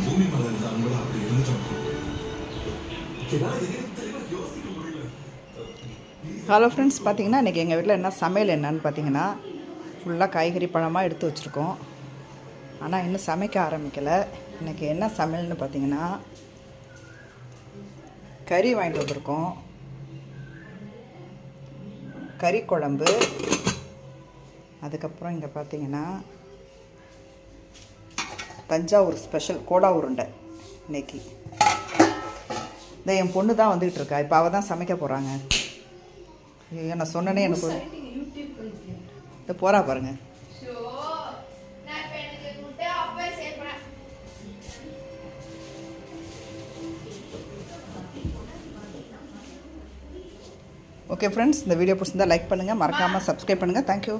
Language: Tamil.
பூமி மேல இருந்த அன்புல அப்படி இருந்துட்டோம். ஹலோ ஃப்ரெண்ட்ஸ், பார்த்தீங்கன்னா இன்றைக்கி எங்கள் வீட்டில் என்ன சமையல் என்னன்னு பார்த்தீங்கன்னா ஃபுல்லாக காய்கறி பழமாக எடுத்து வச்சுருக்கோம். ஆனால் இன்னும் சமைக்க ஆரம்பிக்கலை. இன்றைக்கி என்ன சமையல்னு பார்த்தீங்கன்னா கறி வாங்கிட்டு வந்திருக்கோம். கறி குழம்பு. அதுக்கப்புறம் இங்கே பார்த்தீங்கன்னா தஞ்சாவூர் ஸ்பெஷல் கோடா உருண்டை. இன்றைக்கி இந்த என் பொண்ணு தான் வந்துக்கிட்டு இருக்கா. இப்போ அவள் தான் சமைக்க போகிறாங்க. ஐயோ, நான் சொன்னனே எனக்கு இந்த போகிறா பாருங்கள். ஓகே ஃப்ரெண்ட்ஸ், இந்த வீடியோ பிடிச்சிருந்தா லைக் பண்ணுங்கள், மறக்காமல் சப்ஸ்கிரைப் பண்ணுங்கள். தேங்க்யூ.